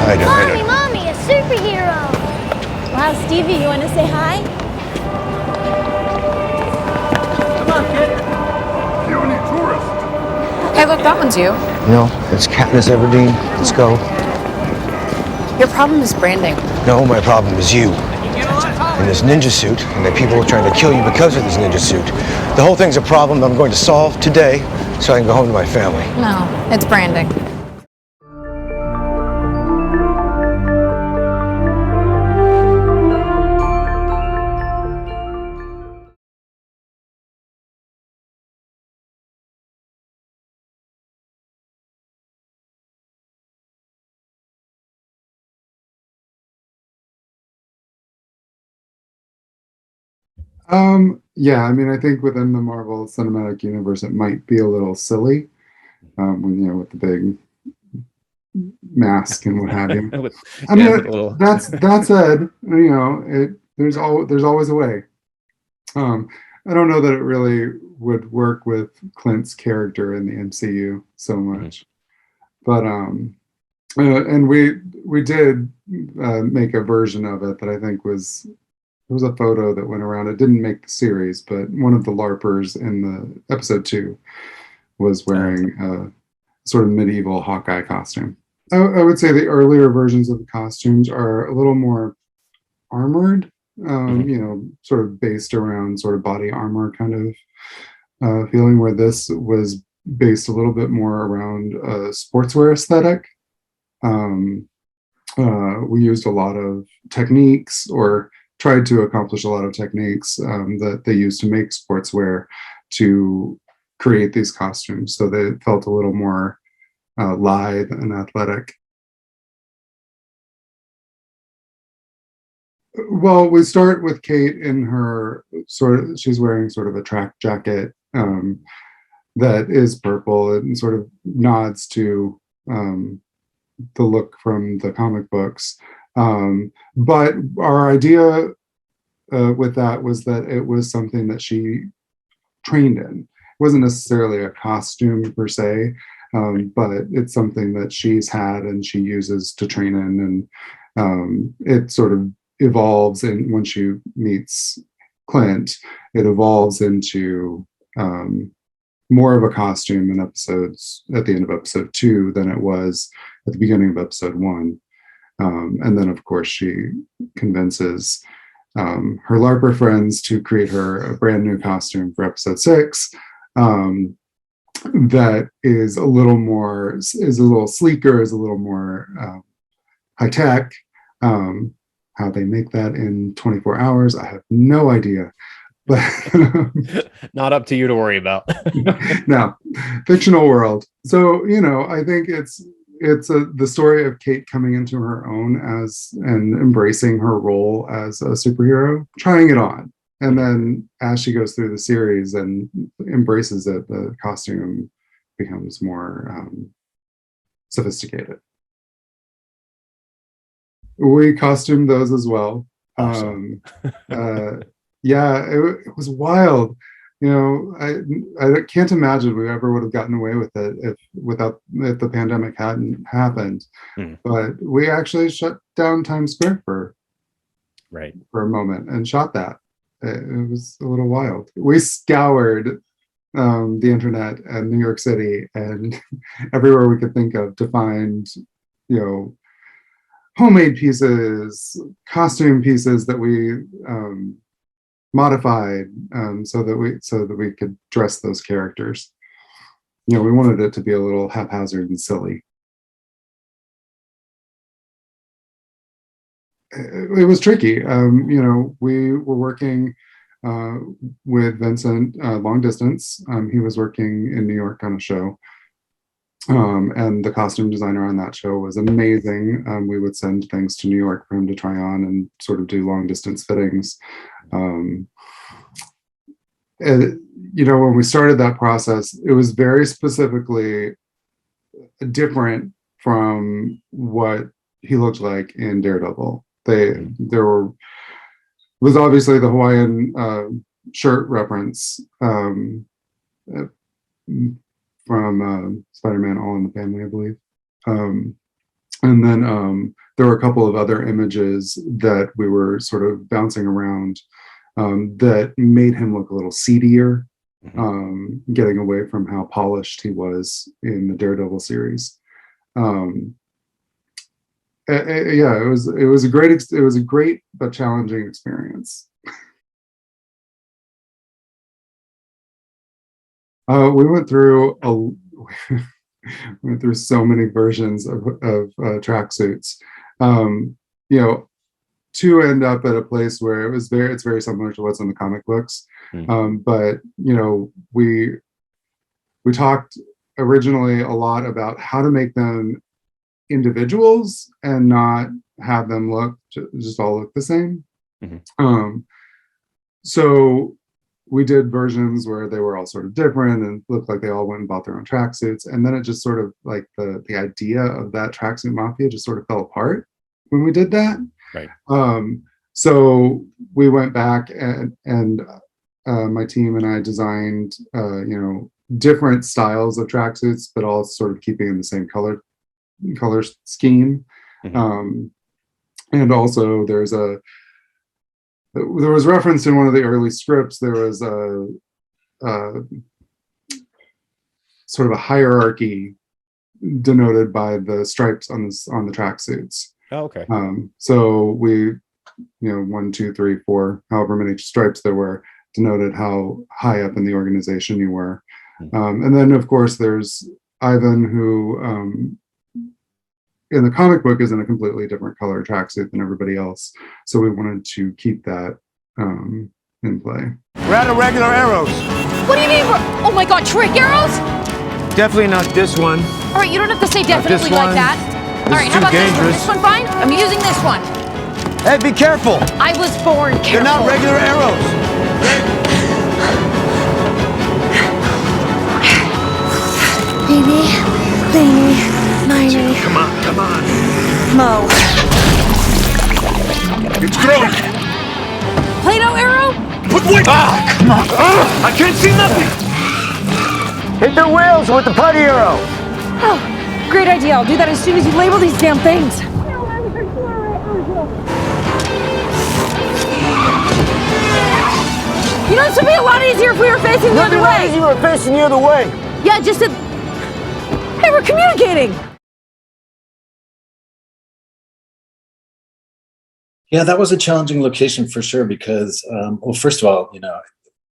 Mommy, a superhero! Wow, Stevie, you want to say hi? Come on, kid. You any tourist? Hey, look, that one's you. No, it's Katniss Everdeen. Let's go. Your problem is branding. No, my problem is you. In this ninja suit, and the people are trying to kill you because of this ninja suit. The whole thing's a problem that I'm going to solve today so I can go home to my family. No, it's branding. Yeah, I mean, I think within the Marvel Cinematic Universe, it might be a little silly, when, with the big mask and what have you. I mean, that said, there's always a way. I don't know that it really would work with Clint's character in the MCU so much, but and we did make a version of it that I think was. There was a photo that went around. It didn't make the series, but one of the LARPers in the episode 2 was wearing a sort of medieval Hawkeye costume. I would say the earlier versions of the costumes are a little more armored, sort of based around sort of body armor kind of feeling, where this was based a little bit more around a sportswear aesthetic. We used a lot of techniques, or tried to accomplish a lot of techniques that they used to make sportswear to create these costumes, so they felt a little more lithe and athletic. Well, we start with Kate in her she's wearing sort of a track jacket that is purple and sort of nods to the look from the comic books. But our idea with that was that it was something that she trained in. It wasn't necessarily a costume per se, but it's something that she's had and she uses to train in, and it sort of evolves, and when she meets Clint, it evolves into more of a costume in episodes at the end of episode 2 than it was at the beginning of episode 1. And then, of course, she convinces her LARPer friends to create her a brand new costume for episode 6 that is a little sleeker, is a little more high tech. How they make that in 24 hours, I have no idea. But not up to you to worry about. No, fictional world. So, I think it's the story of Kate coming into her own and embracing her role as a superhero, trying it on. And then as she goes through the series and embraces it, the costume becomes more sophisticated. We costumed those as well. Awesome. Yeah, it was wild. I can't imagine we ever would have gotten away with it if the pandemic hadn't happened. But we actually shut down Times Square for a moment and shot that. It was a little wild. We scoured the internet and New York City and everywhere we could think of to find, homemade pieces, costume pieces that we modified so that we could dress those characters. We wanted it to be a little haphazard and silly. It was tricky. We were working with Vincent long distance. He was working in New York on a show. And the costume designer on that show was amazing. We would send things to New York for him to try on and sort of do long distance fittings. And, when we started that process, it was very specifically different from what he looked like in Daredevil. There was obviously the Hawaiian shirt reference from Spider-Man All in the Family, I believe. And then there were a couple of other images that we were sort of bouncing around that made him look a little seedier, getting away from how polished he was in the Daredevil series. Yeah, it was a great but challenging experience. We went through so many versions of tracksuits. To end up at a place where it's very similar to what's in the comic books. But we talked originally a lot about how to make them individuals and not have them just all look the same. So we did versions where they were all sort of different and looked like they all went and bought their own tracksuits. And then it just sort of like the idea of that tracksuit mafia just sort of fell apart when we did that. Right. So we went back and my team and I designed, different styles of tracksuits, but all sort of keeping in the same color scheme. And also there was reference in one of the early scripts. There was a sort of a hierarchy denoted by the stripes on the tracksuits. Oh, okay. So we, 1, 2, 3, 4, however many stripes there were, denoted how high up in the organization you were. And then, of course, there's Ivan, who in the comic book is in a completely different color tracksuit than everybody else. So we wanted to keep that in play. We're out of regular arrows. What do you mean? Oh my God, trick arrows? Definitely not this one. All right, you don't have to say definitely like that. All right, how about this one? This one fine? I'm using this one. Hey, be careful. I was born careful. They're not regular arrows. Beanie, Miney, Come on. Mo. It's thrown. Play-Doh arrow? Come on. I can't see nothing. Hit the wheels with the putty arrow. Oh, great idea. I'll do that as soon as you label these damn things. This would be a lot easier if we were facing the other way. You were facing the other way. Yeah, just a... Hey, we're communicating. Yeah, that was a challenging location for sure because, well, first of all,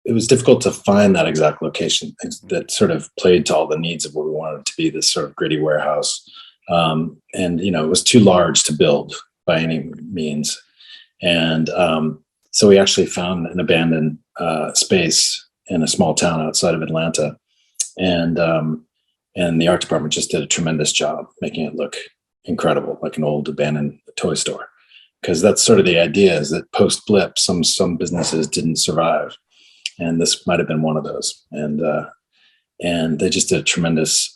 it was difficult to find that exact location that sort of played to all the needs of what we wanted it to be, this sort of gritty warehouse. And, it was too large to build by any means. And so we actually found an abandoned space in a small town outside of Atlanta. And the art department just did a tremendous job making it look incredible, like an old abandoned toy store. Because that's sort of the idea, is that post-blip, some businesses didn't survive. And this might have been one of those. And they just did a tremendous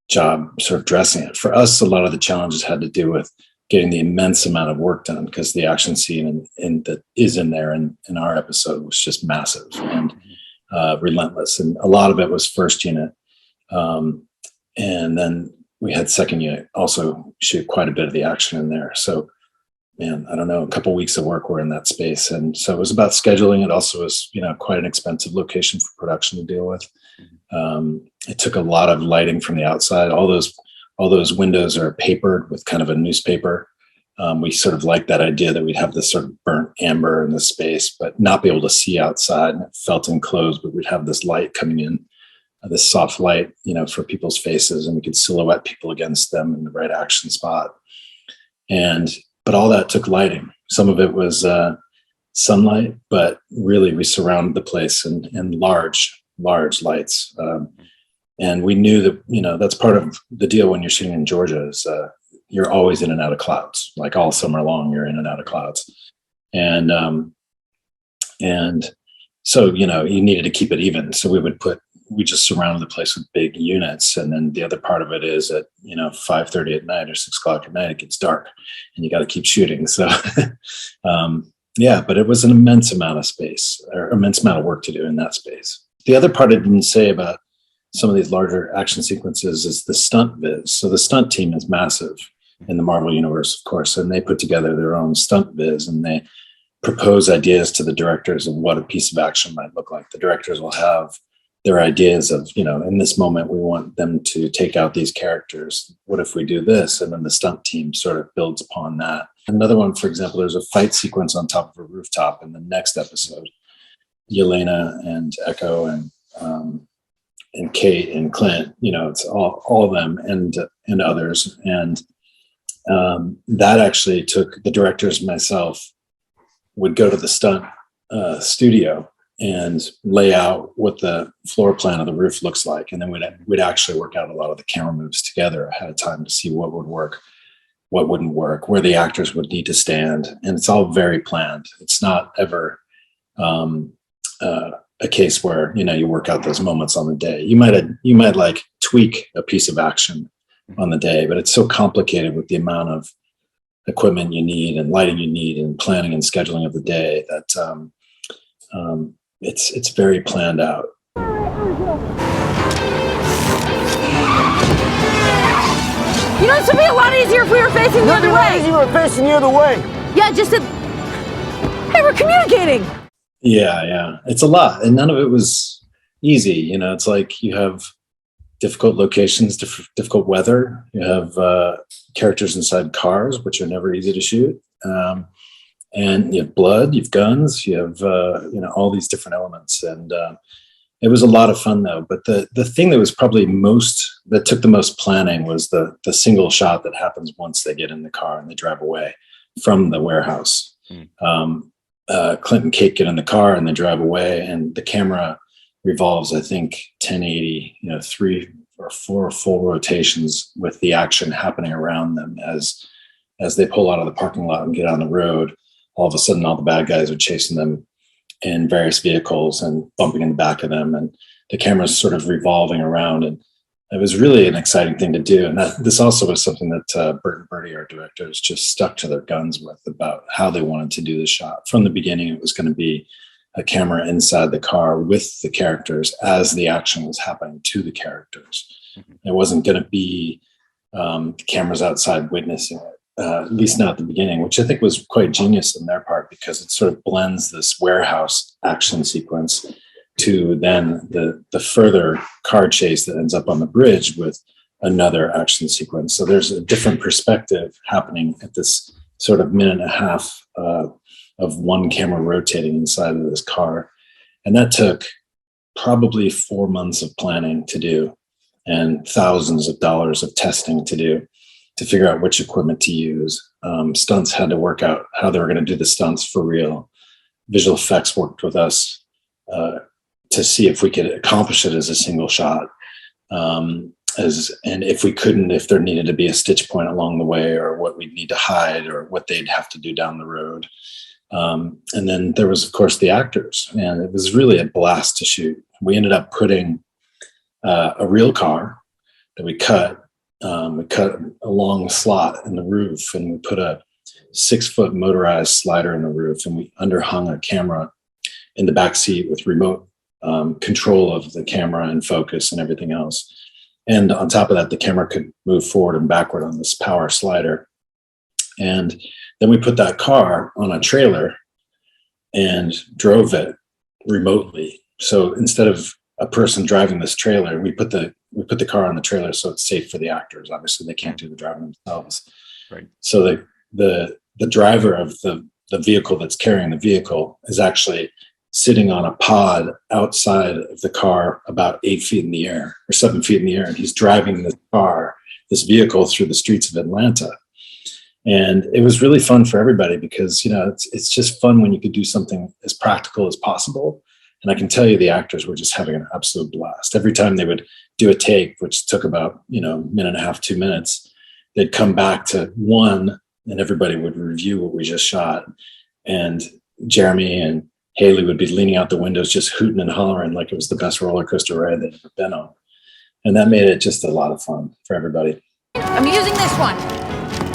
job sort of dressing it. For us, a lot of the challenges had to do with getting the immense amount of work done, because the action scene that is in there in our episode was just massive and relentless. And a lot of it was first unit. And then we had second unit also shoot quite a bit of the action in there. So, man, I don't know, a couple of weeks of work were in that space. And so it was about scheduling. It also was, quite an expensive location for production to deal with. It took a lot of lighting from the outside. All those windows are papered with kind of a newspaper. We sort of liked that idea that we'd have this sort of burnt amber in the space, but not be able to see outside, and it felt enclosed, but we'd have this light coming in, this soft light, for people's faces, and we could silhouette people against them in the right action spot. But all that took lighting. Some of it was sunlight, but really we surrounded the place in large lights. And we knew that, that's part of the deal when you're shooting in Georgia is you're always in and out of clouds. Like all summer long, you're in and out of clouds. And so, you needed to keep it even. So we just surrounded the place with big units. And then the other part of it is at, 5:30 at night or 6 o'clock at night, it gets dark and you got to keep shooting. So, but it was an immense amount of space, or immense amount of work to do in that space. The other part I didn't say about some of these larger action sequences is the stunt viz. So the stunt team is massive in the Marvel universe, of course, and they put together their own stunt viz, and they propose ideas to the directors of what a piece of action might look like. The directors will have their ideas of, in this moment, we want them to take out these characters. What if we do this? And then the stunt team sort of builds upon that. Another one, for example, there's a fight sequence on top of a rooftop in the next episode. Yelena and Echo and Kate and Clint, it's all of them and others. And that actually took the directors and myself would go to the stunt studio and lay out what the floor plan of the roof looks like. And then we'd actually work out a lot of the camera moves together ahead of time to see what would work, what wouldn't work, where the actors would need to stand. And it's all very planned. It's not ever a case where, you work out those moments on the day. You might like tweak a piece of action on the day, but it's so complicated with the amount of equipment you need and lighting you need and planning and scheduling of the day that it's very planned out. This would be a lot easier if we were facing the other way. You were facing the other way. Yeah, hey, we're communicating. Yeah. It's a lot. And none of it was easy. It's like you have difficult locations, difficult weather. You have characters inside cars, which are never easy to shoot. And you have blood, you have guns, you have, all these different elements. And it was a lot of fun though. But the thing that was probably that took the most planning was the single shot that happens once they get in the car and they drive away from the warehouse. Clint and Kate get in the car and they drive away, and the camera revolves, I think, 1080, 3 or 4 full rotations with the action happening around them as they pull out of the parking lot and get on the road. All of a sudden, all the bad guys are chasing them in various vehicles and bumping in the back of them, and the camera's sort of revolving around. And it was really an exciting thing to do. And this also was something that Bert and Bertie, our directors, just stuck to their guns with about how they wanted to do the shot. From the beginning, it was going to be a camera inside the car with the characters as the action was happening to the characters. It wasn't going to be cameras outside witnessing it, at least not at the beginning, which I think was quite genius on their part, because it sort of blends this warehouse action sequence to then the further car chase that ends up on the bridge with another action sequence. So there's a different perspective happening at this sort of minute and a half of one camera rotating inside of this car. And that took probably 4 months of planning to do and thousands of dollars of testing to do to figure out which equipment to use. Stunts had to work out how they were going to do the stunts for real. Visual effects worked with us to see if we could accomplish it as a single shot. And if we couldn't, if there needed to be a stitch point along the way, or what we'd need to hide, or what they'd have to do down the road. And then there was, of course, the actors, and it was really a blast to shoot. We ended up putting a real car that we cut. We cut a long slot in the roof, and we put a 6-foot motorized slider in the roof, and we underhung a camera in the back seat with remote control of the camera and focus and everything else. And on top of that, the camera could move forward and backward on this power slider. And then we put that car on a trailer and drove it remotely. So instead of a person driving this trailer, we put the car on the trailer so it's safe for the actors. Obviously, they can't do the driving themselves. Right. So the driver of the vehicle that's carrying the vehicle is actually sitting on a pod outside of the car about 8 feet in the air or 7 feet in the air. And he's driving this vehicle through the streets of Atlanta. And it was really fun for everybody because, it's just fun when you could do something as practical as possible. And I can tell you the actors were just having an absolute blast. Every time they would do a take, which took about, minute and a half, 2 minutes, they'd come back to one and everybody would review what we just shot. And Jeremy and Haley would be leaning out the windows, just hooting and hollering like it was the best roller coaster ride they'd ever been on. And that made it just a lot of fun for everybody. I'm using this one.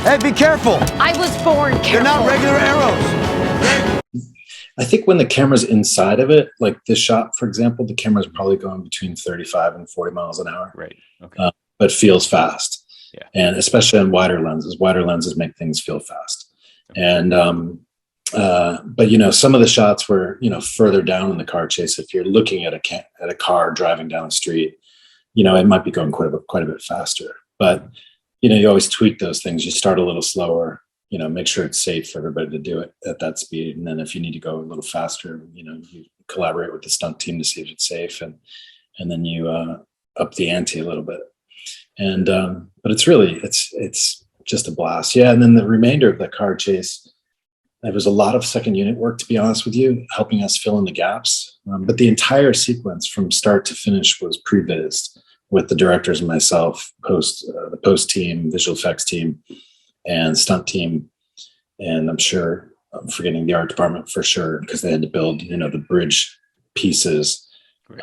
Hey, be careful. I was born careful. They're not regular arrows. I think when the camera's inside of it, like this shot, for example, the camera's probably going between 35 and 40 miles an hour. Right. Okay. But feels fast. Yeah. And especially on wider lenses make things feel fast. Okay. And, but you know, some of the shots were, you know, further down in the car chase. If you're looking at a car driving down the street, you know, it might be going quite a bit faster. But you know, you always tweak those things. You start a little slower. You know, make sure it's safe for everybody to do it at that speed. And then if you need to go a little faster, you know, you collaborate with the stunt team to see if it's safe, and then you up the ante a little bit. And but it's really it's just a blast. Yeah. And then the remainder of the car chase, there was a lot of second unit work, to be honest with you, helping us fill in the gaps. But the entire sequence from start to finish was pre-vised with the directors and myself, the post team, visual effects team, and stunt team. And I'm sure I'm forgetting the art department for sure, because they had to build, you know, the bridge pieces. Right.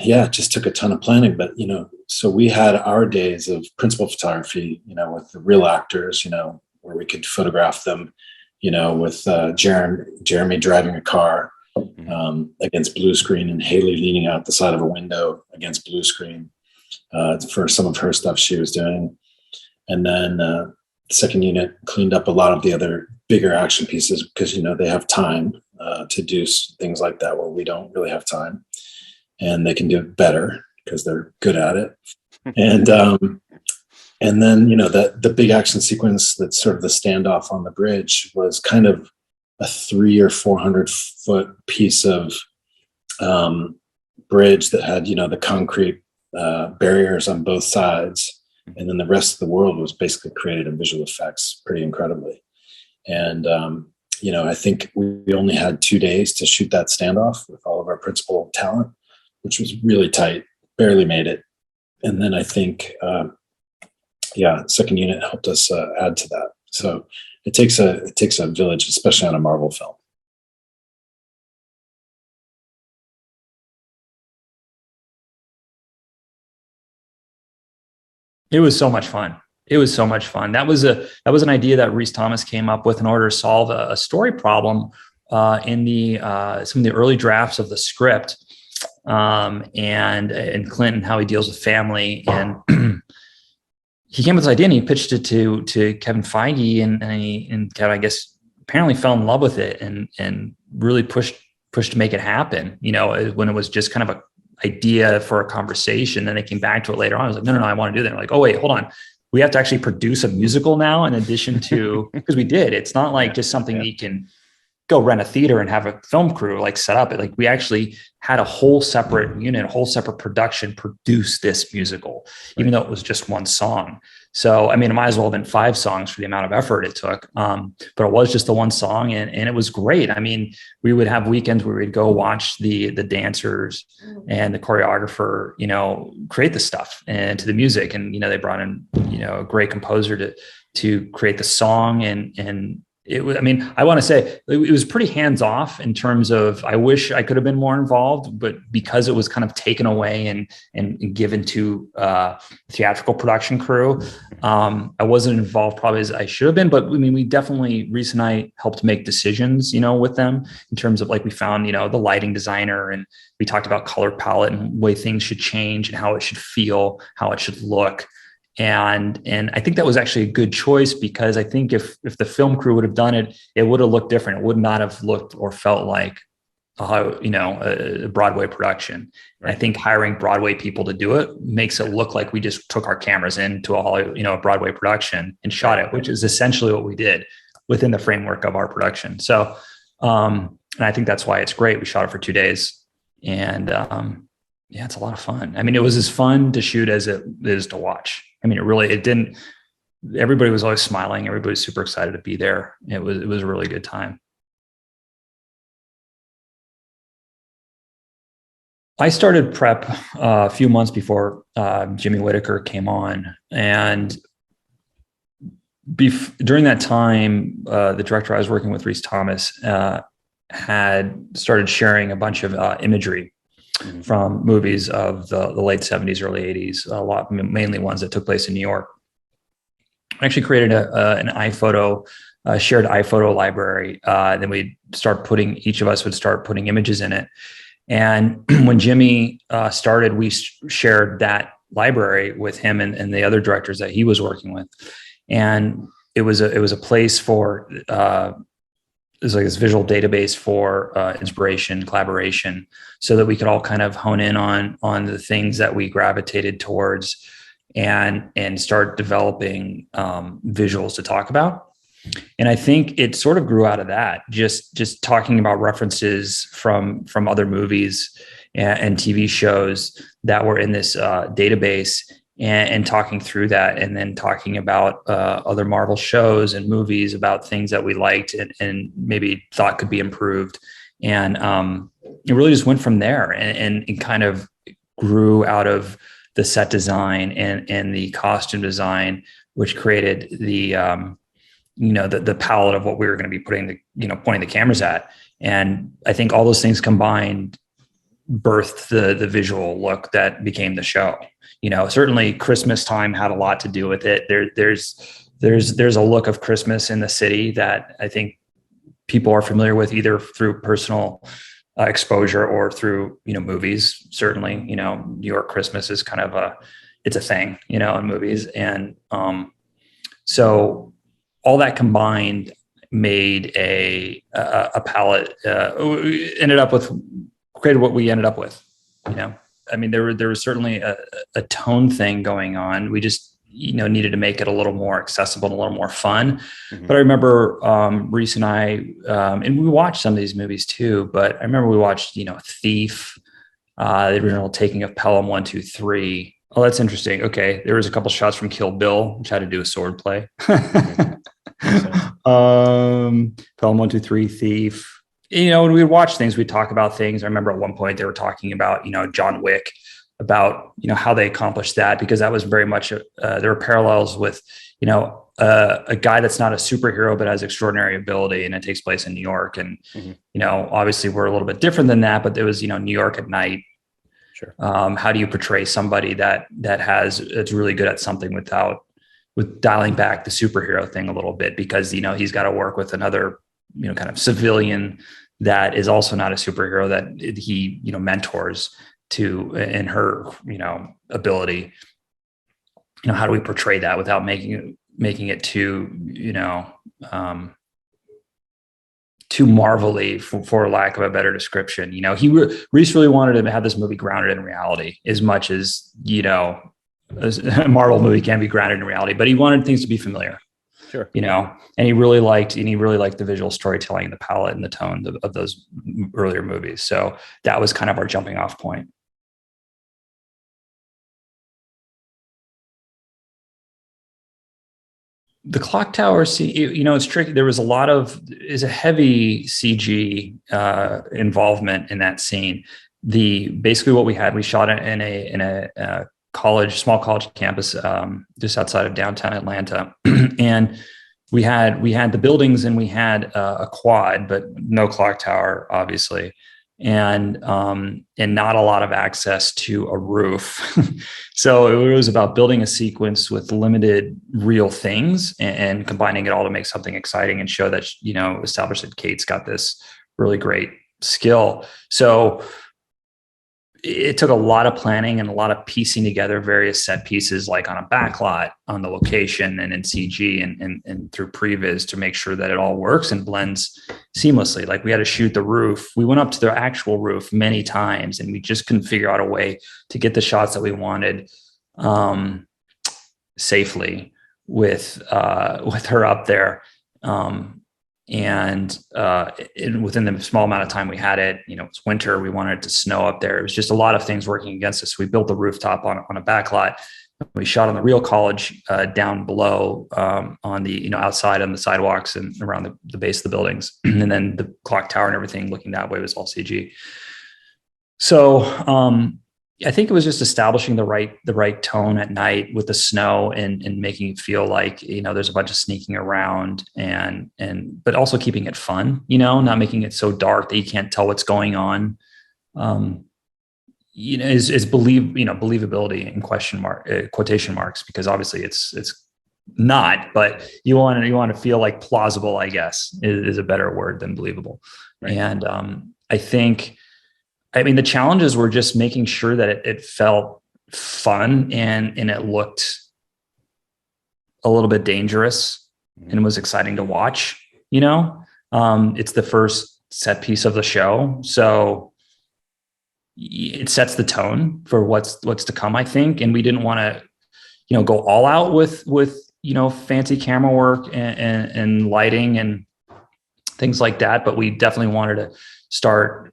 Yeah, it just took a ton of planning. But, you know, so we had our days of principal photography, you know, with the real actors, you know, where we could photograph them, you know, with Jeremy driving a car against blue screen, and Haley leaning out the side of a window against blue screen for some of her stuff she was doing. And then the second unit cleaned up a lot of the other bigger action pieces, because, you know, they have time to do things like that where we don't really have time, and they can do it better because they're good at it. And then, you know, the big action sequence that's sort of the standoff on the bridge was kind of a 300 or 400 foot piece of bridge that had, you know, the concrete barriers on both sides. And then the rest of the world was basically created in visual effects pretty incredibly. And, you know, I think we only had 2 days to shoot that standoff with all of our principal talent, which was really tight, barely made it. And then I think, second unit helped us add to that. So it takes a village, especially on a Marvel film. It was so much fun. That was an idea that Rhys Thomas came up with in order to solve a story problem in some of the early drafts of the script, and Clinton, how he deals with family. And he came with this idea and he pitched it to Kevin Feige, and Kevin, I guess, apparently fell in love with it and really pushed to make it happen. You know, when it was just kind of a idea for a conversation, then they came back to it later on. I was like, no, I want to do that. They're like, oh wait, hold on. We have to actually produce a musical now, in addition to, because we did. It's not like just something you can go rent a theater and have a film crew like set up. Like we actually had a whole separate unit, a whole separate production produce this musical, even though it was just one song. So, I mean, it might as well have been 5 songs for the amount of effort it took. But it was just the one song, and it was great. I mean, we would have weekends where we'd go watch the dancers and the choreographer, you know, create the stuff and to the music. And, you know, they brought in, you know, a great composer to create the song, and it was, I mean, I want to say it was pretty hands off in terms of, I wish I could have been more involved, but because it was kind of taken away and given to theatrical production crew, I wasn't involved probably as I should have been. But I mean, we definitely, Rhys and I helped make decisions, you know, with them in terms of, like, we found, you know, the lighting designer, and we talked about color palette and way things should change and how it should feel, how it should look. And I think that was actually a good choice, because I think if the film crew would have done it, it would have looked different. It would not have looked or felt like, you know, a Broadway production. Right. And I think hiring Broadway people to do it makes it look like we just took our cameras into a Broadway production and shot it, which is essentially what we did within the framework of our production. So, and I think that's why it's great. We shot it for 2 days, and yeah, it's a lot of fun. I mean, it was as fun to shoot as it is to watch. I mean, everybody was always smiling. Everybody was super excited to be there. It was a really good time. I started prep a few months before Jimmy Whitaker came on. And during that time, the director I was working with, Rhys Thomas, had started sharing a bunch of imagery from movies of the late 70s, early 80s, mainly ones that took place in New York. I actually created an iPhoto shared iPhoto library. Then each of us would start putting images in it. And when Jimmy started, we shared that library with him and the other directors that he was working with. And it was a place for, it was like this visual database for inspiration, collaboration, so that we could all kind of hone in on the things that we gravitated towards and start developing visuals to talk about. And I think it sort of grew out of that, just talking about references from other movies and TV shows that were in this database, and talking through that, and then talking about other Marvel shows and movies, about things that we liked and maybe thought could be improved. And it really just went from there, and kind of grew out of the set design and the costume design, which created the the palette of what we were going to be pointing the cameras at. And I think all those things combined birthed the visual look that became the show. Certainly Christmas time had a lot to do with it. There's a look of Christmas in the city that I think people are familiar with, either through personal exposure or through movies. Certainly, New York Christmas is kind of it's a thing, in movies. And so all that combined made a palette. Created what we ended up with. I mean, there was certainly a tone thing going on. We just needed to make it a little more accessible and a little more fun. Mm-hmm. But I remember Reese and I, and we watched some of these movies too, but I remember we watched Thief, the original taking of Pelham 1, 2, 3. Oh, that's interesting. Okay, there was a couple shots from Kill Bill, which had to do with swordplay. Pelham 1, 2, 3, Thief. When we would watch things, we'd talk about things. I remember at one point they were talking about, John Wick, about, how they accomplished that, because that was very much, there were parallels with, a guy that's not a superhero, but has extraordinary ability, and it takes place in New York. And, obviously we're a little bit different than that, but there was, New York at night. Sure. How do you portray somebody that's really good at something with dialing back the superhero thing a little bit, because, he's got to work with another, kind of civilian that is also not a superhero that he, mentors to in her, ability. How do we portray that without making it too, too marvelly, for lack of a better description. Reese really wanted to have this movie grounded in reality, as much as, a Marvel movie can be grounded in reality, but he wanted things to be familiar. Sure. And he really liked the visual storytelling and the palette and the tone of those earlier movies. So that was kind of our jumping off point. The clock tower scene, it's tricky. There was a heavy CG involvement in that scene. Basically what we shot it in a small college campus just outside of downtown Atlanta. And we had the buildings, and we had a quad, but no clock tower, obviously. And not a lot of access to a roof. So it was about building a sequence with limited real things and combining it all to make something exciting and show that, establish that Kate's got this really great skill. So it took a lot of planning and a lot of piecing together various set pieces, like on a backlot, on the location, and in CG and through previs, to make sure that it all works and blends seamlessly. Like, we had to shoot the roof. We went up to the actual roof many times, and we just couldn't figure out a way to get the shots that we wanted safely with her up there. And within the small amount of time we had it, it's winter, we wanted it to snow up there. It was just a lot of things working against us. We built the rooftop on a backlot. We shot on the real college down below on the, outside on the sidewalks and around the base of the buildings. And then the clock tower and everything looking that way was all CG. So I think it was just establishing the right tone at night with the snow and making it feel like, there's a bunch of sneaking around but also keeping it fun, not making it so dark that you can't tell what's going on. Is believability in quotation marks, because obviously it's not, but you want to feel like plausible, I guess, is a better word than believable. Right. And the challenges were just making sure that it felt fun and it looked a little bit dangerous and was exciting to watch. It's the first set piece of the show, so it sets the tone for what's to come, I think. And we didn't want to, go all out with fancy camera work and lighting and things like that. But we definitely wanted to start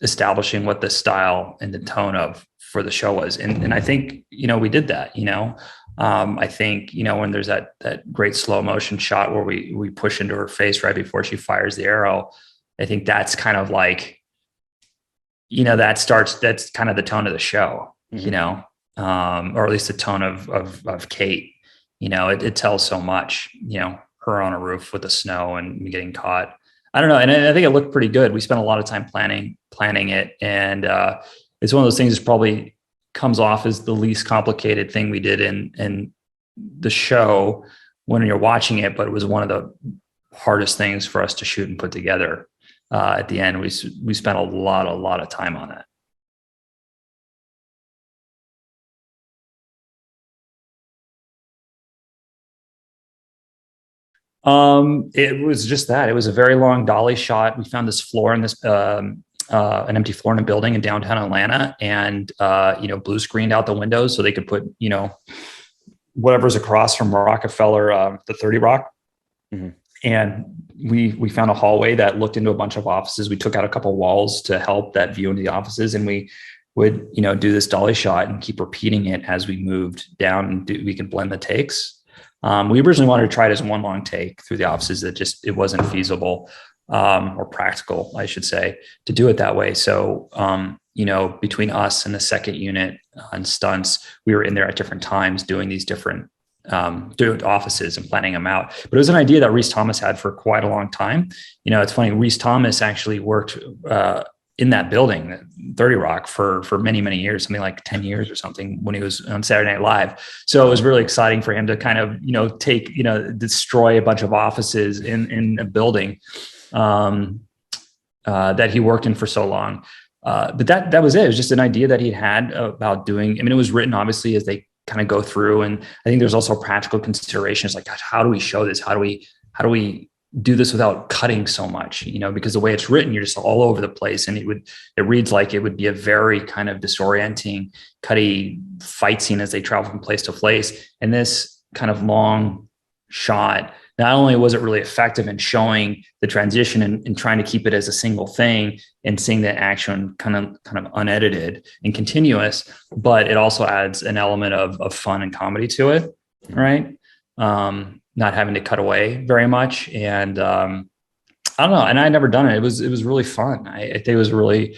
establishing what the style and the tone for the show was. And I think, we did that, I think, when there's that great slow motion shot where we push into her face right before she fires the arrow, I think that's kind of like, that's kind of the tone of the show, or at least the tone of Kate. It tells so much, her on a roof with the snow and getting caught. I don't know. And I think it looked pretty good. We spent a lot of time planning it. And it's one of those things that probably comes off as the least complicated thing we did in the show when you're watching it, but it was one of the hardest things for us to shoot and put together. At the end, we spent a lot of time on that. It was just that. It was a very long dolly shot. We found this floor in this an empty floor in a building in downtown Atlanta, and blue screened out the windows so they could put whatever's across from Rockefeller, the 30 Rock. Mm-hmm. And we found a hallway that looked into a bunch of offices. We took out a couple walls to help that view into the offices, and we would do this dolly shot and keep repeating it as we moved down, and we could blend the takes. We originally wanted to try it as one long take through the offices. It wasn't feasible or practical, I should say, to do it that way. So between us and the second unit on stunts, we were in there at different times doing these different offices and planning them out. But it was an idea that Rhys Thomas had for quite a long time. It's funny, Rhys Thomas actually worked in that building, 30 Rock, for many, many years, something like 10 years or something, when he was on Saturday Night Live. So it was really exciting for him to kind of, destroy a bunch of offices in a building that he worked in for so long. But that was it. It was just an idea that he had about doing. It was written obviously as they kind of go through, and I think there's also practical considerations like, gosh, how do we show this? How do we do this without cutting so much? Because the way it's written, you're just all over the place, and it reads like it would be a very kind of disorienting, cutty fight scene as they travel from place to place. And this kind of long shot, not only was it really effective in showing the transition and trying to keep it as a single thing and seeing the action kind of unedited and continuous, but it also adds an element of fun and comedy to it, right? Not having to cut away very much. And I don't know, and I'd never done it. It was really fun. I think it was a really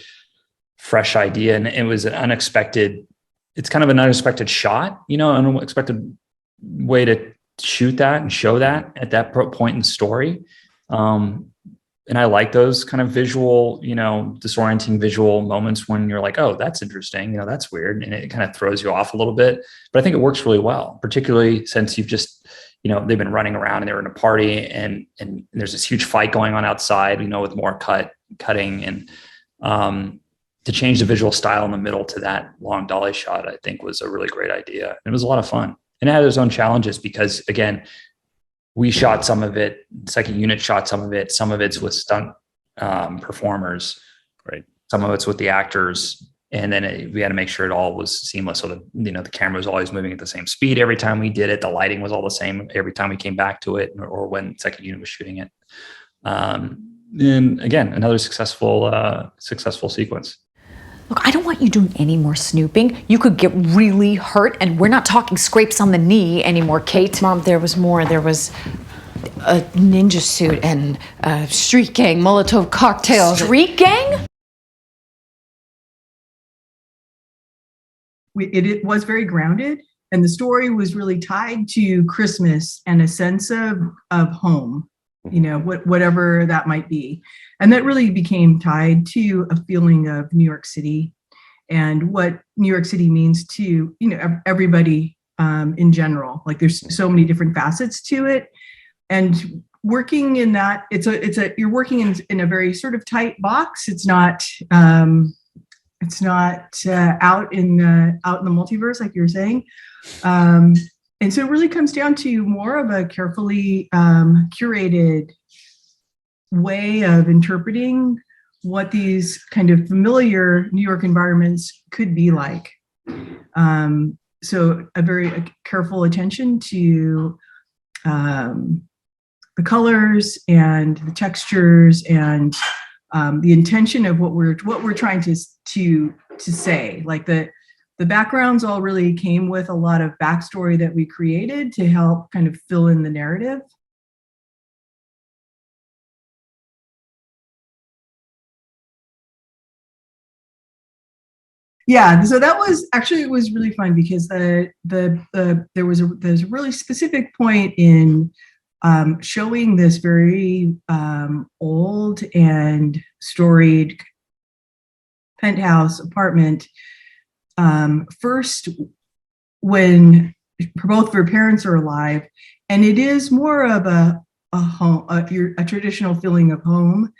fresh idea, and it was it's kind of an unexpected shot, an unexpected way to shoot that and show that at that point in the story. And I like those kind of visual, disorienting visual moments when you're like, oh, that's interesting. That's weird. And it kind of throws you off a little bit, but I think it works really well, particularly since you've just, they've been running around and they were in a party and there's this huge fight going on outside, with more cutting and, to change the visual style in the middle to that long dolly shot, I think was a really great idea. And it was a lot of fun. And it had its own challenges because, again, we shot some of it, second unit shot some of it's with stunt performers, right? Some of it's with the actors. And then we had to make sure it all was seamless. So the camera was always moving at the same speed every time we did it. The lighting was all the same every time we came back to it or when second unit was shooting it. And again, another successful sequence. Look, I don't want you doing any more snooping. You could get really hurt, and we're not talking scrapes on the knee anymore, Kate. Mom, there was more. There was a ninja suit and a street gang, Molotov cocktails. Street gang? It was very grounded, and the story was really tied to Christmas and a sense of home, whatever that might be. And that really became tied to a feeling of New York City and what New York City means to, everybody in general. Like there's so many different facets to it, and working in that, you're working in a very sort of tight box. It's not out in the multiverse like you were saying. And so it really comes down to more of a carefully curated way of interpreting what these kind of familiar New York environments could be like. So a very careful attention to the colors and the textures and the intention of what we're trying to say. Like the backgrounds all really came with a lot of backstory that we created to help kind of fill in the narrative. Yeah, so that was actually, it was really fun because there's a really specific point in showing this very old and storied penthouse apartment. First, when both of her parents are alive, and it is more of a home, a traditional feeling of home,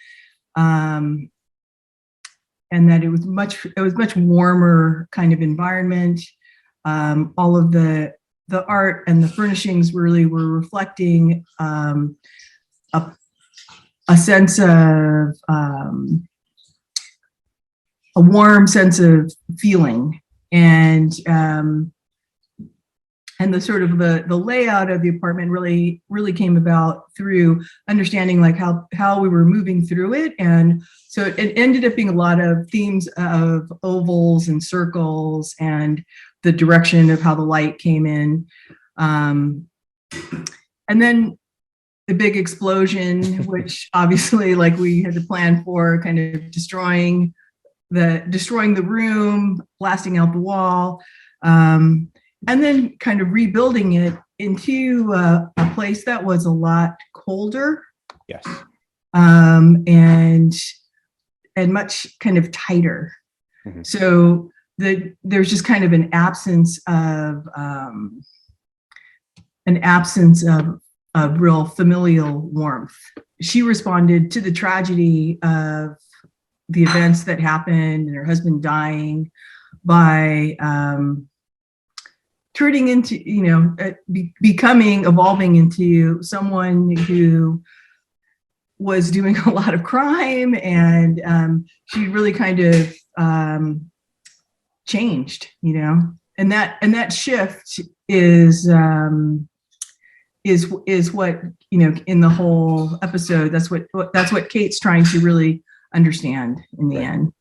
and that it was much warmer kind of environment. All of the art and the furnishings really were reflecting a sense of a warm sense of feeling. And the sort of the layout of the apartment really came about through understanding like how we were moving through it. And so it ended up being a lot of themes of ovals and circles and the direction of how the light came in. And then the big explosion, which obviously like we had to plan for, kind of destroying the room, blasting out the wall, and then kind of rebuilding it into a place that was a lot colder. Yes. And much kind of tighter. Mm-hmm. So there's just kind of an absence of real familial warmth. She responded to the tragedy of the events that happened and her husband dying by turning into, evolving into someone who was doing a lot of crime, and she really kind of changed, and that shift is what, in the whole episode, that's what Kate's trying to really understand in the end.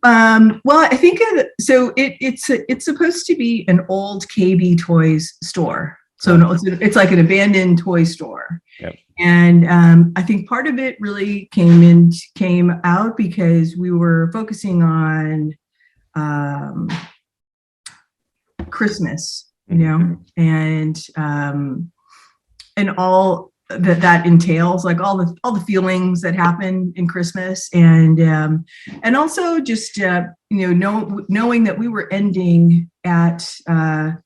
Well, I think so. It's supposed to be an old KB Toys store, so it's like an abandoned toy store. Yep. And I think part of it really came out because we were focusing on Christmas, and all that entails, like all the feelings that happen in Christmas, and also just knowing that we were ending at FAO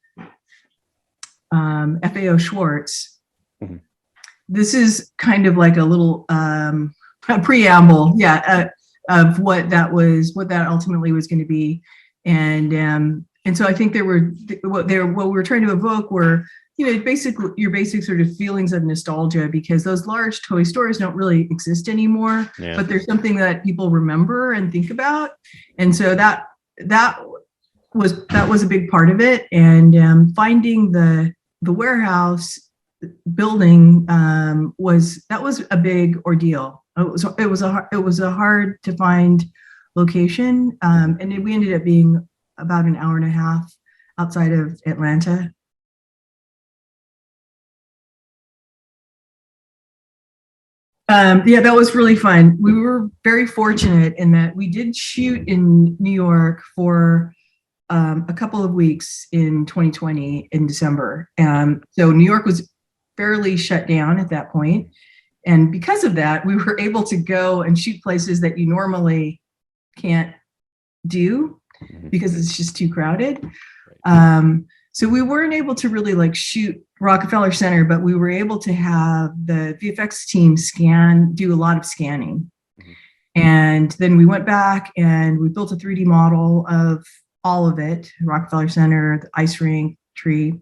Schwartz. Mm-hmm. This is kind of like a little a preamble, of what that ultimately was going to be, and so I think what we were trying to evoke were, basically your basic sort of feelings of nostalgia, because those large toy stores don't really exist anymore, but there's something that people remember and think about. And so that was a big part of it. And finding the warehouse building was a big ordeal. It was a hard to find location. And we ended up being about an hour and a half outside of Atlanta. That was really fun. We were very fortunate in that we did shoot in New York for a couple of weeks in 2020 in December. So New York was fairly shut down at that point. And because of that, we were able to go and shoot places that you normally can't do. because it's just too crowded. So we weren't able to really like shoot Rockefeller Center, but we were able to have the VFX team do a lot of scanning. And then we went back and we built a 3D model of all of it, Rockefeller Center, the ice rink, tree.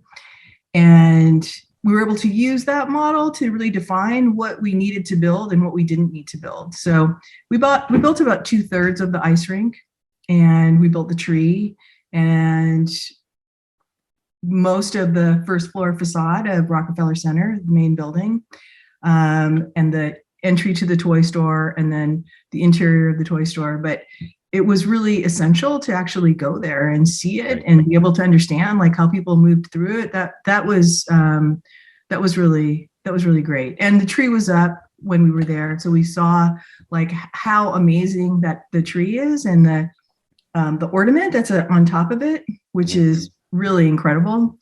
And we were able to use that model to really define what we needed to build and what we didn't need to build. So we built about 2/3 of the ice rink, and we built the tree and most of the first floor facade of Rockefeller Center, the main building, and the entry to the toy store, and then the interior of the toy store. But it was really essential to actually go there and see it and be able to understand like how people moved through it. That was really great. And the tree was up when we were there, so we saw like how amazing that the tree is, and the ornament that's on top of it, which is really incredible.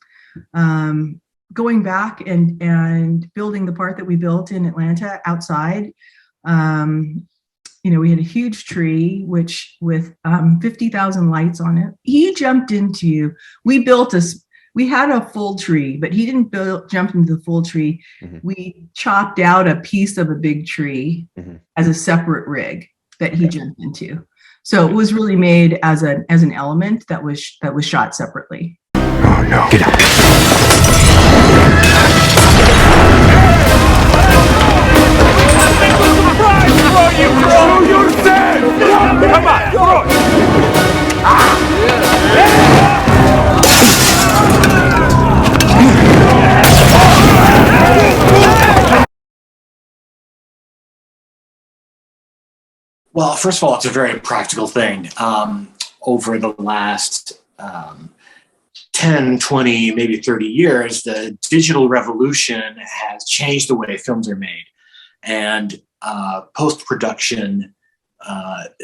Going back and building the part that we built in Atlanta outside, we had a huge tree, which with 50,000 lights on it. He jumped into, we had a full tree, but he didn't jump into the full tree. We chopped out a piece of a big tree as a separate rig that he jumped into. So it was really made as an element that was shot separately. Oh no! Get out! Show yourself! Come on, throw it! Well, first of all, it's a very practical thing. Over the last 10, 20, maybe 30 years, the digital revolution has changed the way films are made. And post-production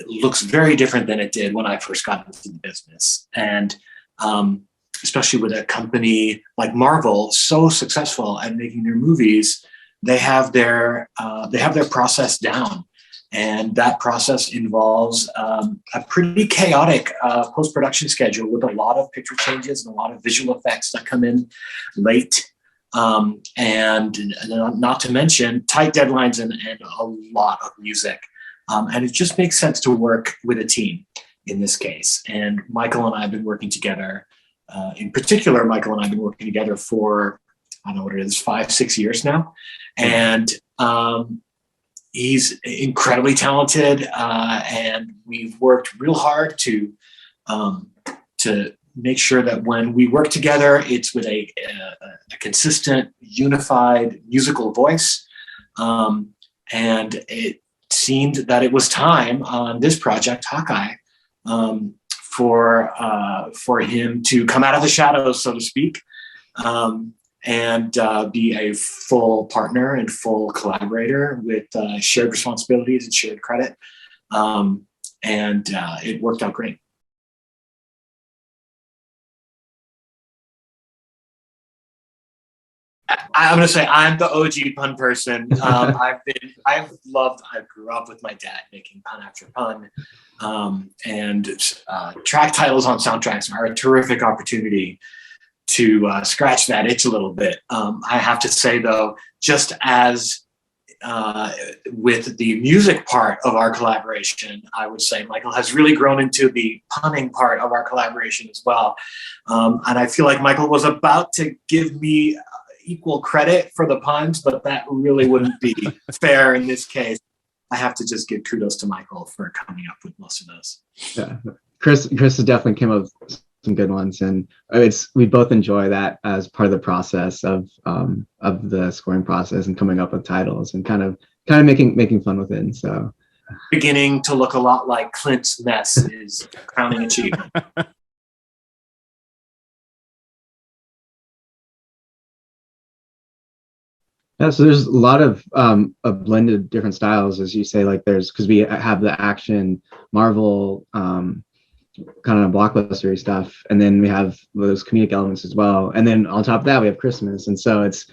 looks very different than it did when I first got into the business. And especially with a company like Marvel, so successful at making their movies, they have their process down. And that process involves a pretty chaotic post-production schedule with a lot of picture changes and a lot of visual effects that come in late. And not to mention tight deadlines and a lot of music. And it just makes sense to work with a team in this case. And Michael and I have been working together. In particular, Michael and I have been working together for, I don't know what it is, 5-6 years now. And he's incredibly talented, and we've worked real hard to make sure that when we work together, it's with a consistent, unified musical voice. And it seemed that it was time on this project, Hawkeye, for him to come out of the shadows, so to speak, and be a full partner and full collaborator with shared responsibilities and shared credit. And it worked out great. I'm going to say I'm the OG pun person. I grew up with my dad making pun after pun. And track titles on soundtracks are a terrific opportunity to scratch that itch a little bit. I have to say, though, just as with the music part of our collaboration, I would say Michael has really grown into the punning part of our collaboration as well. And I feel like Michael was about to give me equal credit for the puns, but that really wouldn't be fair in this case. I have to just give kudos to Michael for coming up with most of those. Yeah, Chris definitely came up with some good ones, and we both enjoy that as part of the process of the scoring process and coming up with titles and kind of making fun with it. And so beginning to look a lot like Clint's mess is a crowning achievement. Yeah, so there's a lot of blended different styles, as you say, like because we have the action Marvel kind of blockbuster stuff, and then we have those comedic elements as well, and then on top of that we have Christmas. And so it's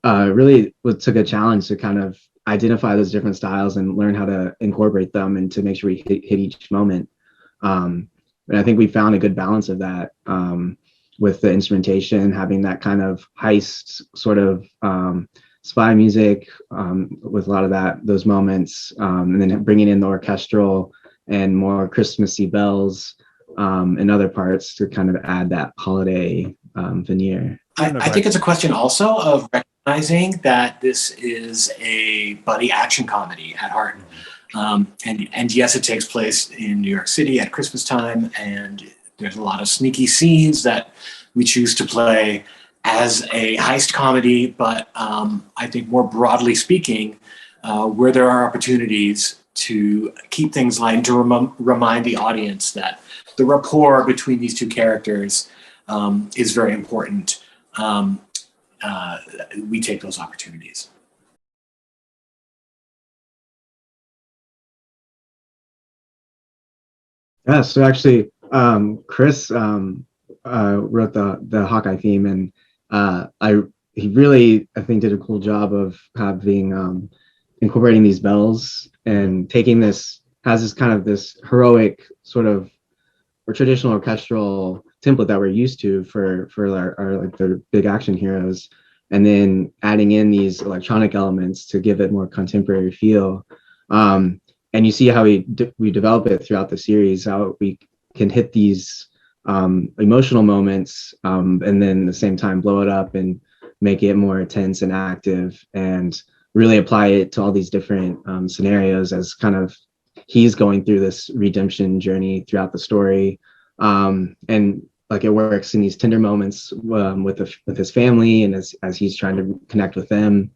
really took a challenge to kind of identify those different styles and learn how to incorporate them and to make sure we hit each moment. And I think we found a good balance of that with the instrumentation, having that kind of heist sort of spy music with a lot of those moments, and then bringing in the orchestral and more Christmassy bells and other parts to kind of add that holiday veneer. I think it's a question also of recognizing that this is a buddy action comedy at heart. And yes, it takes place in New York City at Christmas time, and there's a lot of sneaky scenes that we choose to play as a heist comedy. But I think more broadly speaking, where there are opportunities to keep things light and to remind the audience that the rapport between these two characters is very important. We take those opportunities. Yeah, so actually, Chris wrote the Hawkeye theme, and he really, I think, did a cool job of having incorporating these bells and taking this kind of this heroic sort of or traditional orchestral template that we're used to for our like the big action heroes, and then adding in these electronic elements to give it more contemporary feel. And you see how we develop it throughout the series, how we can hit these emotional moments and then at the same time blow it up and make it more tense and active, and really apply it to all these different scenarios as kind of he's going through this redemption journey throughout the story. And like it works in these tender moments with his family and as he's trying to connect with them.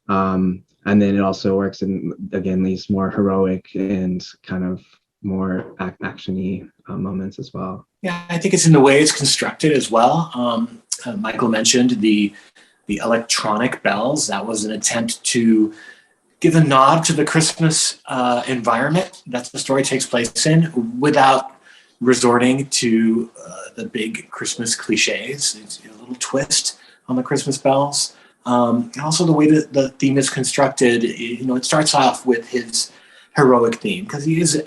And then it also works in, again, these more heroic and kind of more action-y moments as well. Yeah, I think it's in the way it's constructed as well. Michael mentioned the electronic bells. That was an attempt to give a nod to the Christmas environment that the story takes place in without resorting to the big Christmas cliches. It's a little twist on the Christmas bells. And also the way that the theme is constructed, it starts off with his heroic theme because he is,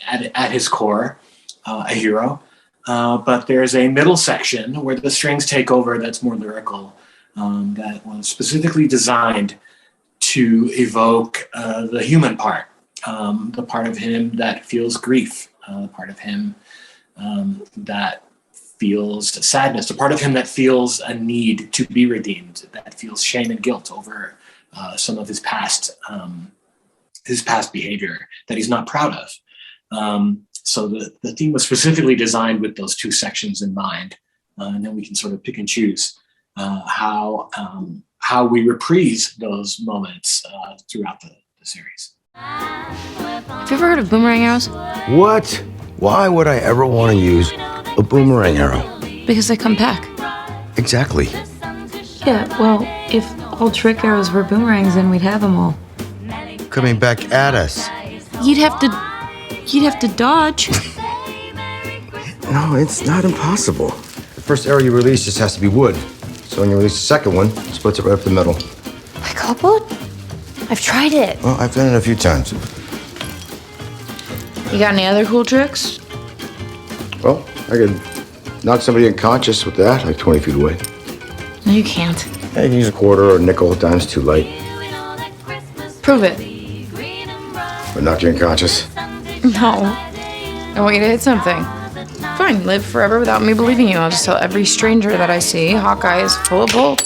at his core, a hero. But there's a middle section where the strings take over that's more lyrical, that was specifically designed to evoke the human part, the part of him that feels grief, the part of him that feels sadness, the part of him that feels a need to be redeemed, that feels shame and guilt over some of his past behavior that he's not proud of. So the theme was specifically designed with those two sections in mind, and then we can sort of pick and choose how we reprise those moments throughout the series. Have you ever heard of boomerang arrows? What? Why would I ever want to use a boomerang arrow? Because they come back. Exactly. Yeah, well, if all trick arrows were boomerangs, then we'd have them all. Coming back at us. You'd have to dodge. No, it's not impossible. The first arrow you release just has to be wood. So when you release the second one, it splits it right up the middle. Like hot I've tried it. Well, I've done it a few times. You got any other cool tricks? Well, I could knock somebody unconscious with that, like 20 feet away. No, you can't. Yeah, you can use a quarter or a nickel, dime's too light. Prove it. But knock you unconscious. No. I want you to hit something. Fine, live forever without me believing you. I'll just tell every stranger that I see Hawkeye is full of bull.